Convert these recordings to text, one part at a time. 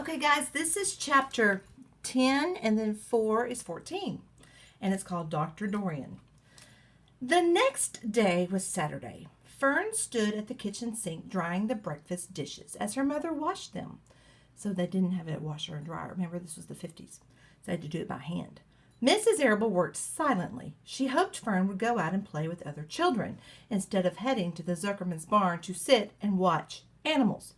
Okay, guys, this is chapter 10, and then 4 is 14, and it's called Dr. Dorian. The next day was Saturday. Fern stood at the kitchen sink drying the breakfast dishes as her mother washed them. So they didn't have a washer and dryer. Remember, this was the 50s, so they had to do it by hand. Mrs. Arable worked silently. She hoped Fern would go out and play with other children instead of heading to the Zuckerman's barn to sit and watch animals.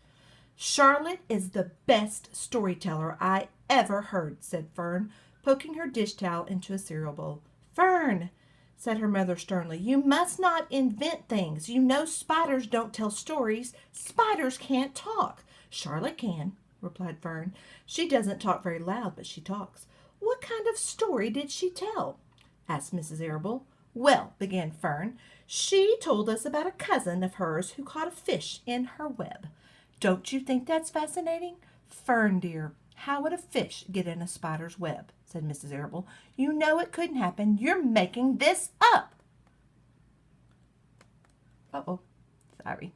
Charlotte is the best storyteller I ever heard, said Fern, poking her dish towel into a cereal bowl. Fern, said her mother sternly, you must not invent things. You know spiders don't tell stories. Spiders can't talk. Charlotte can, replied Fern. She doesn't talk very loud, but she talks. What kind of story did she tell? Asked Mrs. Arable. Well, began Fern, she told us about a cousin of hers who caught a fish in her web. Don't you think that's fascinating? Fern, dear, how would a fish get in a spider's web? Said Mrs. Arable. You know it couldn't happen. You're making this up. Uh-oh. Sorry.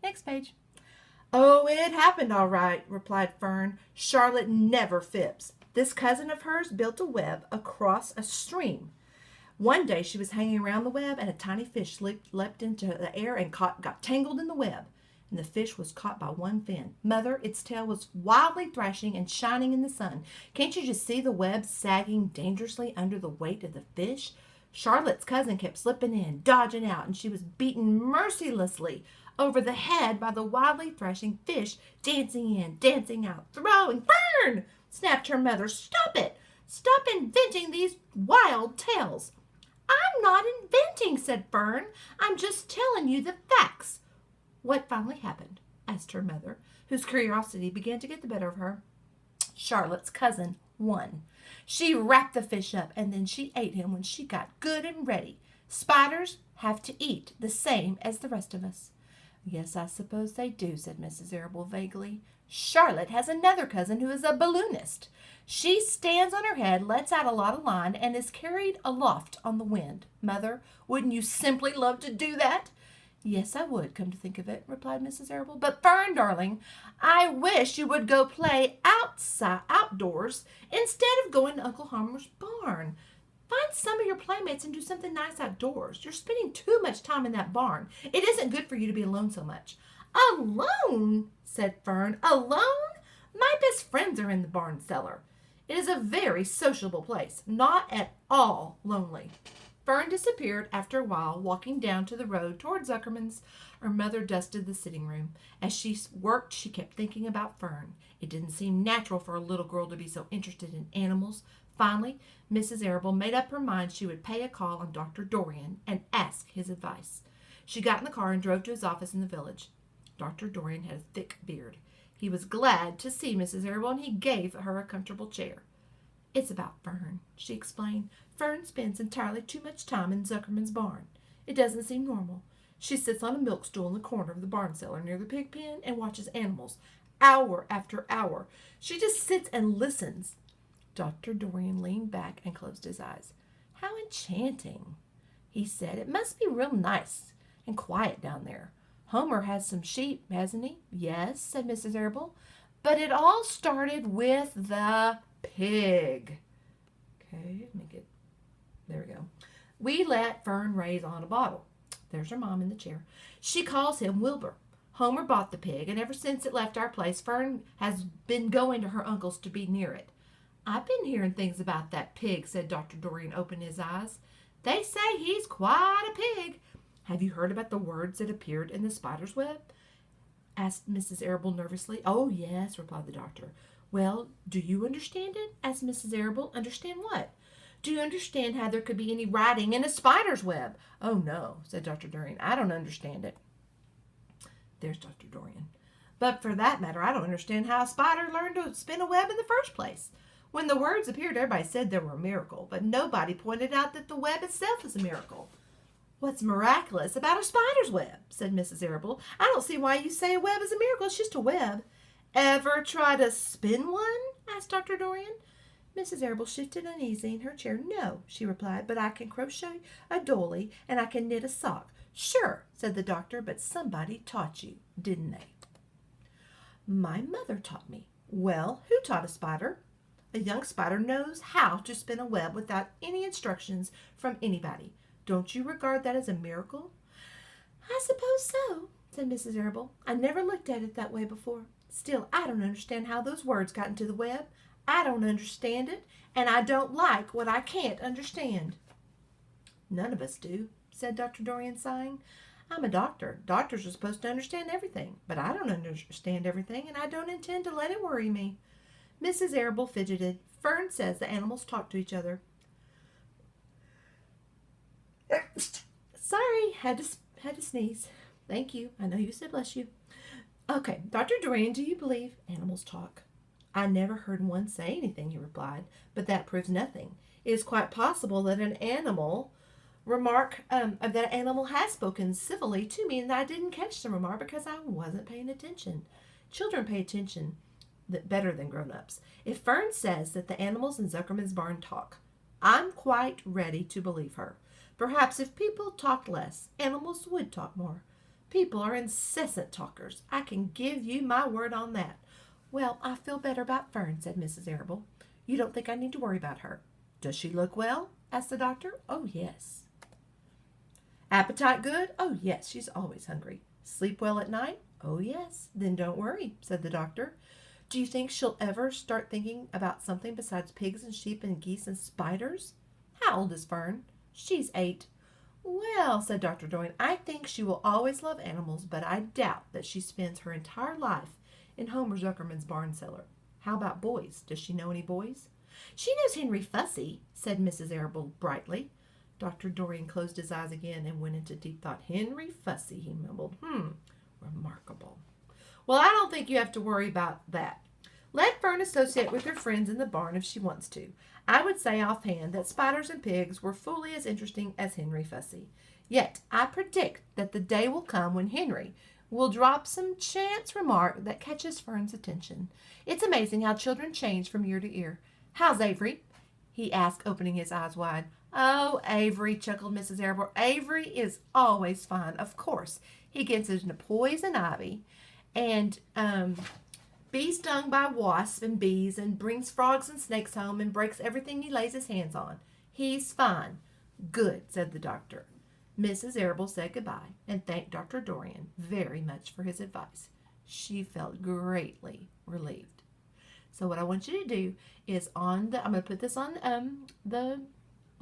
Next page. Oh, it happened all right, replied Fern. Charlotte never fips. This cousin of hers built a web across a stream. One day she was hanging around the web, and a tiny fish leapt into the air and got tangled in the web. And the fish was caught by one fin. Mother, its tail was wildly thrashing and shining in the sun. Can't you just see the web sagging dangerously under the weight of the fish? Charlotte's cousin kept slipping in, dodging out, and she was beaten mercilessly over the head by the wildly thrashing fish, dancing in, dancing out, throwing. Fern! Snapped her mother. Stop it! Stop inventing these wild tales. I'm not inventing, said Fern. I'm just telling you the facts. What finally happened? Asked her mother, whose curiosity began to get the better of her. Charlotte's cousin won. She wrapped the fish up, and then she ate him when she got good and ready. Spiders have to eat the same as the rest of us. Yes, I suppose they do, said Mrs. Arable vaguely. Charlotte has another cousin who is a balloonist. She stands on her head, lets out a lot of line, and is carried aloft on the wind. Mother, wouldn't you simply love to do that? Yes, I would, come to think of it, replied Mrs. Arable. But Fern, darling, I wish you would go play outdoors instead of going to Uncle Homer's barn. Find some of your playmates and do something nice outdoors. You're spending too much time in that barn. It isn't good for you to be alone so much. Alone, said Fern. Alone? My best friends are in the barn cellar. It is a very sociable place, not at all lonely. Fern disappeared after a while, walking down to the road toward Zuckerman's. Her mother dusted the sitting room. As she worked, she kept thinking about Fern. It didn't seem natural for a little girl to be so interested in animals. Finally, Mrs. Arable made up her mind she would pay a call on Dr. Dorian and ask his advice. She got in the car and drove to his office in the village. Dr. Dorian had a thick beard. He was glad to see Mrs. Arable, and he gave her a comfortable chair. It's about Fern, she explained. Fern spends entirely too much time in Zuckerman's barn. It doesn't seem normal. She sits on a milk stool in the corner of the barn cellar near the pig pen and watches animals hour after hour. She just sits and listens. Dr. Dorian leaned back and closed his eyes. How enchanting, he said. It must be real nice and quiet down there. Homer has some sheep, hasn't he? Yes, said Mrs. Arable. But it all started with the pig. Okay, there we go. We let Fern raise on a bottle. There's her mom in the chair. She calls him Wilbur. Homer bought the pig, and ever since it left our place, Fern has been going to her uncle's to be near it. I've been hearing things about that pig, said Dr. Dorian, opening his eyes. They say he's quite a pig. Have you heard about the words that appeared in the spider's web? Asked Mrs. Arable nervously. Oh, yes, replied the doctor. Well, do you understand it? Asked Mrs. Arable. Understand what? Do you understand how there could be any writing in a spider's web? Oh, no, said Dr. Dorian. I don't understand it. There's Dr. Dorian. But for that matter, I don't understand how a spider learned to spin a web in the first place. When the words appeared, everybody said they were a miracle, but nobody pointed out that the web itself is a miracle. What's miraculous about a spider's web? Said Mrs. Arable. I don't see why you say a web is a miracle. It's just a web. Ever try to spin one? Asked Dr. Dorian. Mrs. Arable shifted uneasy in her chair. No, she replied, but I can crochet a doily and I can knit a sock. Sure, said the doctor, but somebody taught you, didn't they? My mother taught me, Well, who taught a spider? A young spider knows how to spin a web without any instructions from anybody. Don't you regard that as a miracle? I suppose so, said Mrs. Arable. I never looked at it that way before. Still, I don't understand how those words got into the web. I don't understand it, and I don't like what I can't understand. None of us do, said Dr. Dorian, sighing. I'm a doctor. Doctors are supposed to understand everything, but I don't understand everything, and I don't intend to let it worry me. Mrs. Arable fidgeted. Fern says the animals talk to each other. Sorry, had to sneeze. Thank you. I know you said bless you. Okay, Dr. Dorian, do you believe animals talk? I never heard one say anything, he replied, but that proves nothing. It is quite possible that an animal has spoken civilly to me, and I didn't catch the remark because I wasn't paying attention. Children pay attention better than grown-ups. If Fern says that the animals in Zuckerman's barn talk, I'm quite ready to believe her. Perhaps if people talked less, animals would talk more. People are incessant talkers. I can give you my word on that. Well, I feel better about Fern, said Mrs. Arable. You don't think I need to worry about her? Does she look well? Asked the doctor. Oh, yes. Appetite good? Oh, yes, she's always hungry. Sleep well at night? Oh, yes. Then don't worry, said the doctor. Do you think she'll ever start thinking about something besides pigs and sheep and geese and spiders? How old is Fern? She's 8. Well, said Dr. Dorian, I think she will always love animals, but I doubt that she spends her entire life in Homer Zuckerman's barn cellar. How about boys? Does she know any boys? She knows Henry Fussy, said Mrs. Arable brightly. Dr. Dorian closed his eyes again and went into deep thought. Henry Fussy, he mumbled. Remarkable. Well, I don't think you have to worry about that. Let Fern associate with her friends in the barn if she wants to. I would say offhand that spiders and pigs were fully as interesting as Henry Fussy. Yet I predict that the day will come when Henry will drop some chance remark that catches Fern's attention. It's amazing how children change from year to year. How's Avery? He asked, opening his eyes wide. Oh, Avery, chuckled Mrs. Arable. Avery is always fine, of course. He gets into poison ivy and be stung by wasps and bees and brings frogs and snakes home and breaks everything he lays his hands on. He's fine. Good, said the doctor. Mrs. Arable said goodbye and thanked Dr. Dorian very much for his advice. She felt greatly relieved. So what I want you to do is I'm going to put this on the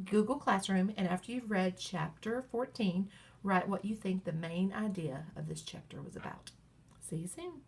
Google Classroom, and after you've read chapter 14, write what you think the main idea of this chapter was about. See you soon.